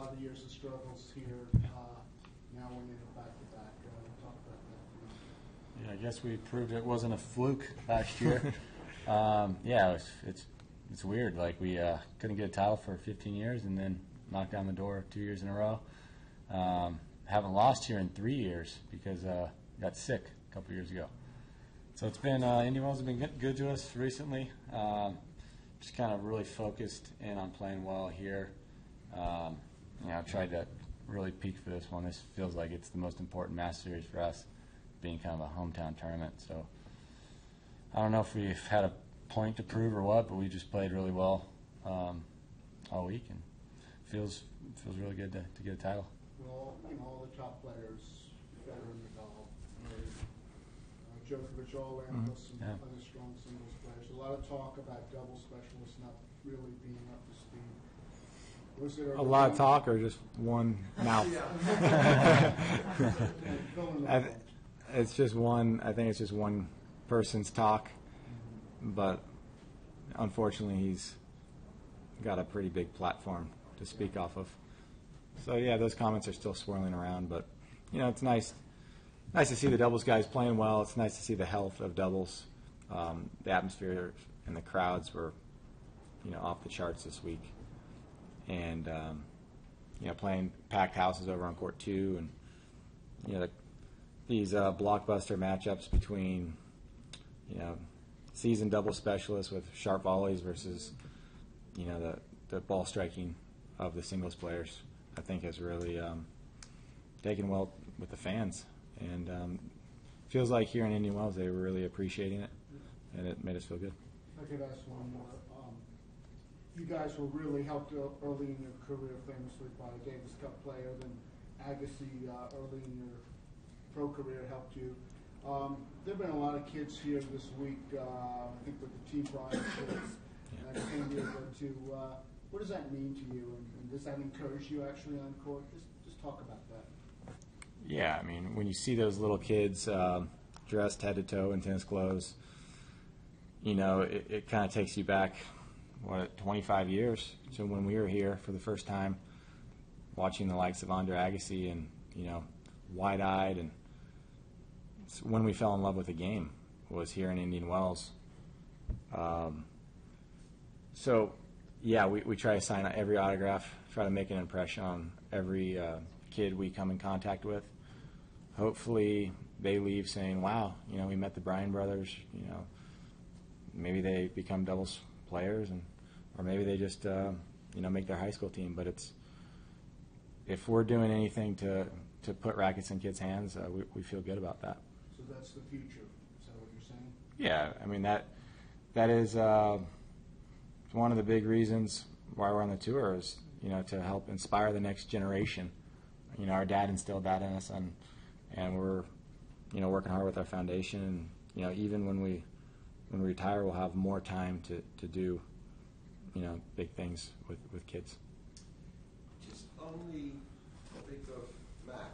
lot of years of struggles here. Now we're in a back-to-back. Talk about that. Yeah, I guess we proved it wasn't a fluke last year. Yeah, it's weird. Like we couldn't get a title for 15 years, and then knocked down the door 2 years in a row. Haven't lost here in 3 years because got sick a couple years ago. So it's been Indian Wells have been good to us recently. Just kind of really focused in on playing well here. I tried to really peak for this one. This feels like it's the most important Mass Series for us, being kind of a hometown tournament. So I don't know if we've had a point to prove or what, but we just played really well all week, and feels really good to get a title. Well, all the top players, Federer, Nadal, Djokovic, all in with some other strong singles players. A lot of talk about double specialists not really being up to speed. Was there a lot of talk or just one mouth? It's just one. I think it's just one person's talk, but unfortunately, he's got a pretty big platform to speak off of. So yeah, those comments are still swirling around, but it's nice to see the doubles guys playing well. It's nice to see the health of doubles. The atmosphere and the crowds were, off the charts this week, and playing packed houses over on court 2, and these blockbuster matchups between seasoned double specialists with sharp volleys versus the ball striking of the singles players, I think has really taken well with the fans, and feels like here in Indian Wells they were really appreciating it, and it made us feel good. If I could ask one more. You guys were really helped early in your career, famously by a Davis Cup player. Then Agassi early in your pro career helped you. There have been a lot of kids here this week, I think with the Team Bryan kids, and I came here to. What does that mean to you, and does that encourage you actually on court? Just talk about that. Yeah, I mean, when you see those little kids dressed head to toe in tennis clothes, it kind of takes you back, 25 years to when we were here for the first time, watching the likes of Andre Agassi and, wide-eyed, and when we fell in love with the game was here in Indian Wells. So, yeah, we try to sign every autograph, try to make an impression on every kid we come in contact with. Hopefully they leave saying, wow, we met the Bryan brothers, maybe they become doubles players, or maybe they just, make their high school team. But if we're doing anything to put rackets in kids' hands, we feel good about that. So that's the future. Is that what you're saying? Yeah, I mean that is one of the big reasons why we're on the tour is to help inspire the next generation. Our dad instilled that in us, and we're working hard with our foundation. And even when we retire, we'll have more time to do big things with kids. Just on the topic of Mac,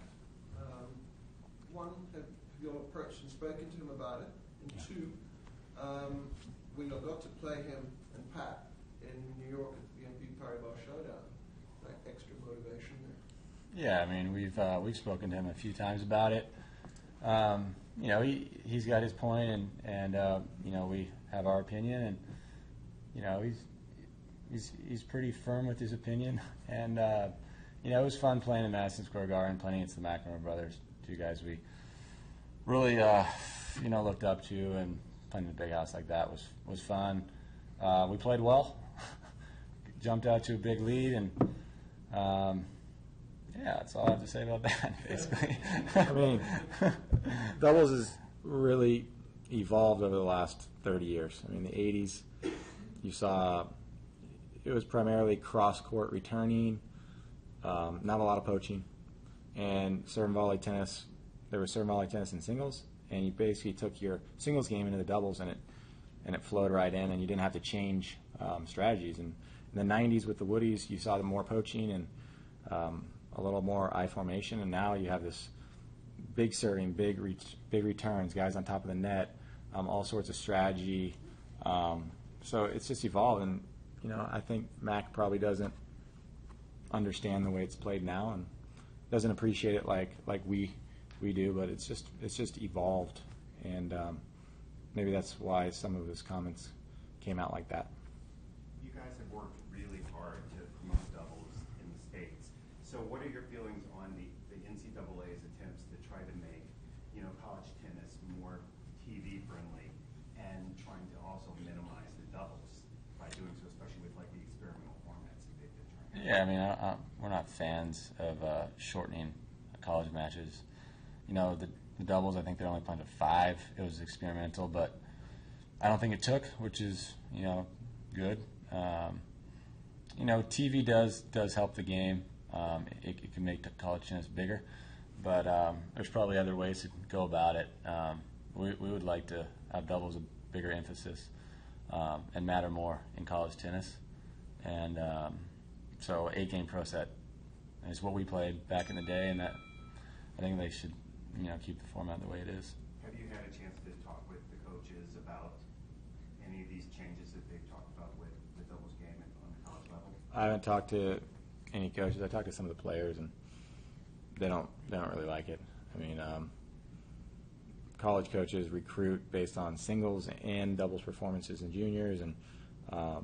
one, have you all approached and spoken to him about it? And two, when you got to play him and Pat in New York at the BNP Paribas Showdown, like extra motivation there? Yeah, I mean we've spoken to him a few times about it. He's got his point, and we have our opinion, and he's pretty firm with his opinion, and it was fun playing in Madison Square Garden, playing against the McEnroe brothers, two guys we really looked up to, and playing in a big house like that was fun. We played well, jumped out to a big lead, and yeah, that's all I have to say about that, basically. I mean, doubles has really evolved over the last 30 years. I mean, the 80s, you saw it was primarily cross-court returning, not a lot of poaching, and serve and volley tennis. There was serve and volley tennis in singles, and you basically took your singles game into the doubles, and it flowed right in, and you didn't have to change strategies. And in the 90s with the Woodies, you saw the more poaching and a little more I formation, and now you have this big serving, big returns, guys on top of the net, all sorts of strategy. So it's just evolved, and I think Mac probably doesn't understand the way it's played now and doesn't appreciate it like we do. But it's just evolved, and maybe that's why some of his comments came out like that. You guys have worked really hard to promote doubles in the States. So what are your feelings on the NCAA's attempts to try to make, college tennis more TV friendly and trying to also minimize the doubles by doing so, especially with like the experimental formats that they've been trying? Yeah, I mean, we're not fans of shortening college matches. The doubles, I think they're only playing to 5. It was experimental, but I don't think it took, which is, good. TV does help the game. It can make the college tennis bigger, but there's probably other ways to go about it. We would like to have doubles a bigger emphasis and matter more in college tennis. And so 8-game pro set is what we played back in the day, and that I think they should keep the format the way it is. Have you had a chance to talk with the coaches about any of these changes that they've talked about with the doubles game on the college level? I haven't talked to any coaches. I talked to some of the players, and they don't really like it. I mean, college coaches recruit based on singles and doubles performances in juniors, and I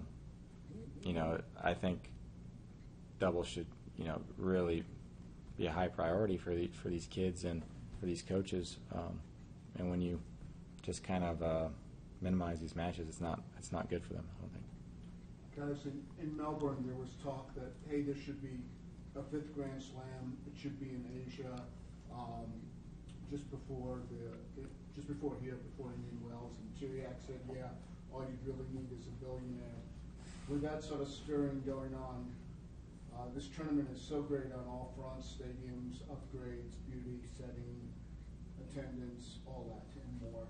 think doubles should really be a high priority for these kids and for these coaches. And when you just kind of minimize these matches, it's not good for them, I don't think. Guys, in Melbourne, there was talk that, hey, there should be a 5th Grand Slam. It should be in Asia, just before Indian Wells. And Chiriac said, yeah, all you really need is a billionaire. With that sort of stirring going on, this tournament is so great on all fronts: stadiums, upgrades, beauty, setting, attendance, all that and more.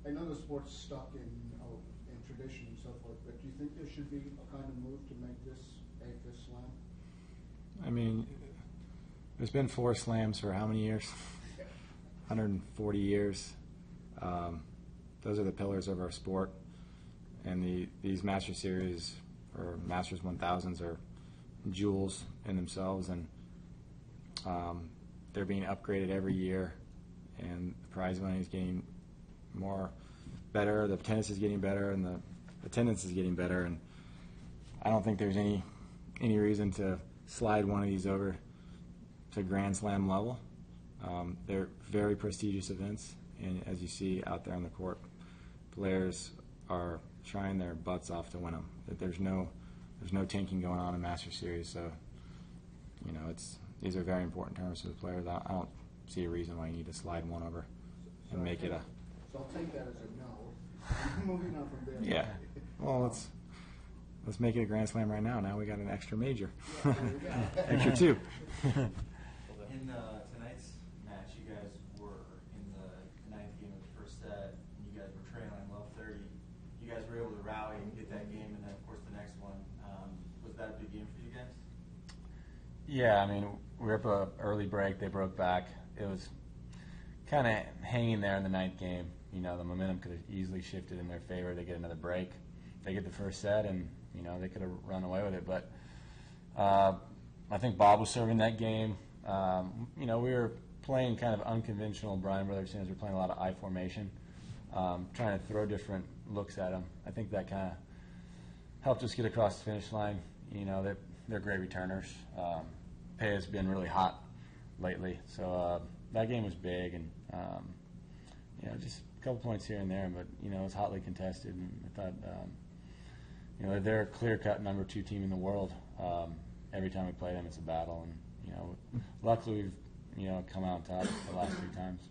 I know the sport's stuck in tradition and so forth, but do you think there should be a kind of move to make this a 5th slam? I mean, there's been 4 slams for how many years? 140 years. Those are the pillars of our sport, and these Master Series or Masters 1000s are jewels in themselves, and they're being upgraded every year, and the prize money is getting better, the tennis is getting better, and the attendance is getting better, and I don't think there's any reason to slide one of these over to Grand Slam level. They're very prestigious events, and as you see out there on the court, players are trying their butts off to win them. There's no tanking going on in Master Series, so these are very important tournaments for the players. I don't see a reason why you need to slide one over and make it a. So I'll take that as a no. Moving on from there. Yeah. Well, let's make it a Grand Slam right now. Now we got an extra major, extra 2. In tonight's match, you guys were in the 9th game of the first set, and you guys were trailing low 30. You guys were able to rally and get that game, and then of course the next one. Was that a big game for you guys? Yeah, I mean, we were up an early break. They broke back. It was kind of hanging there in the 9th game. The momentum could have easily shifted in their favor. They get another break. They get the first set, and, they could have run away with it. But I think Bob was serving that game. We were playing kind of unconventional Bryan Brothers tennis. We were playing a lot of I formation, trying to throw different looks at them. I think that kind of helped us get across the finish line. They're great returners. Peya's been really hot lately, so that game was big, and just a couple points here and there, but it was hotly contested, and I thought they're a clear-cut number 2 team in the world. Every time we play them, it's a battle, and luckily we've come out on top the last 3 times.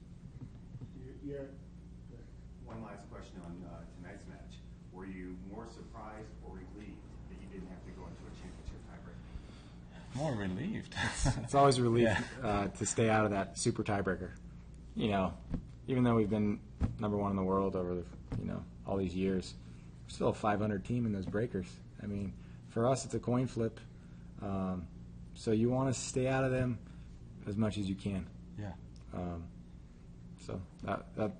One last question on tonight's match. Were you more surprised or relieved that you didn't have to go into a championship tiebreak? More relieved. It's always a relief to stay out of that super tiebreaker. Even though we've been number 1 in the world over all these years, we're still a 500 team in those breakers. I mean, for us, it's a coin flip. So you want to stay out of them as much as you can. Yeah. So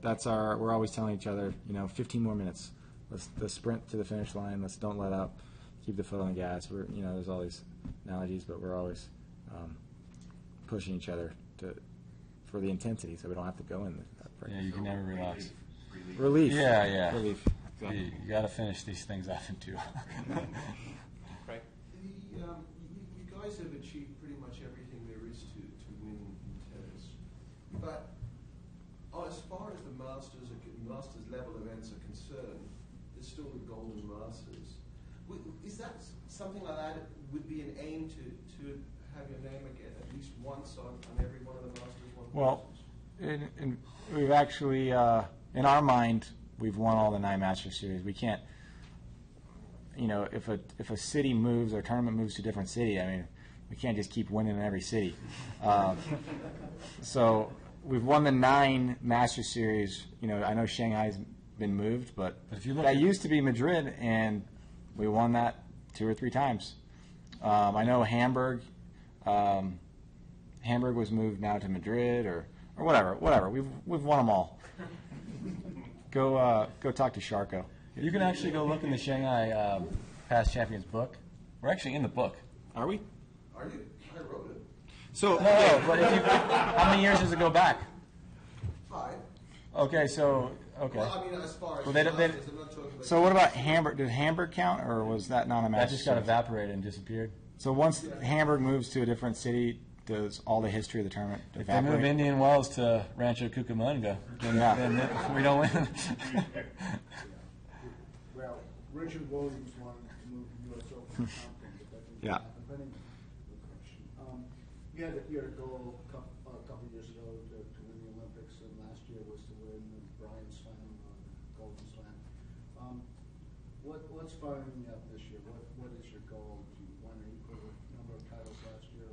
that's we're always telling each other, 15 more minutes. Let's sprint to the finish line. Let's don't let up. keep the foot on the gas. We're, there's all these analogies, but we're always pushing each other for the intensity, so we don't have to go in that break. Yeah, you can never relax. Relief. Yeah. Relief. You got to finish these things off in 2. Right. You guys have achieved pretty much everything there is to win in tennis, but as far as the Masters level events are concerned, there's still the Golden Masters. Is that something like that would be an aim to have your name again at least once on every one of the Masters 1000s? Well, we've actually, in our mind, we've won all the 9 Masters series. We can't, if a city moves or a tournament moves to a different city, I mean, we can't just keep winning in every city. So we've won the 9 Masters series. I know Shanghai's been moved, but if you look that used to be Madrid, and we won that 2 or 3 times. I know Hamburg. Hamburg was moved now to Madrid, or whatever. We've won them all. Go talk to Sharko. You can actually go look in the Shanghai Past Champions book. We're actually in the book. Are we? Are you? I wrote it. So No, but how many years does it go back? 5. Okay. Well, I mean, as far as Well, the they- Masters, I'm not talking about. what about Hamburg? Did Hamburg count, or was that not a match? That just got evaporated and disappeared. So once Hamburg moves to a different city, does all the history of the tournament If they move evaporate? Indian Wells to Rancho Cucamonga, then we don't win. Well, Richard Williams wanted to move the U.S. Open to Compton, but that didn't Yeah. happen. But anyway, no question. You had a goal a couple years ago to win the Olympics, and last year was to win the Bryan Slam, Golden Slam. What's firing you up this year? What is your goal? Do you want to equal the number of titles last year?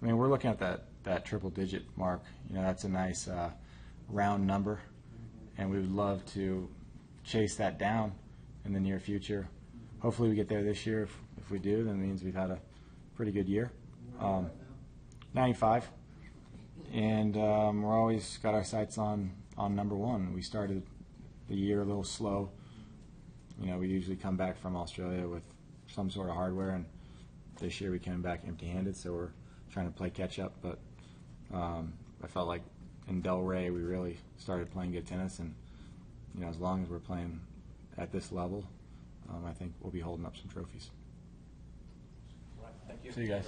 11? We're looking at that triple-digit mark. That's a nice round number, and we would love to chase that down in the near future. Hopefully we get there this year. If we do, then it means we've had a pretty good year. 95. And we're always got our sights on number 1. We started the year a little slow. We usually come back from Australia with some sort of hardware, and this year we came back empty-handed, so we're trying to play catch-up. But I felt like in Delray we really started playing good tennis, and as long as we're playing at this level, I think we'll be holding up some trophies. Right. Thank you. See you guys.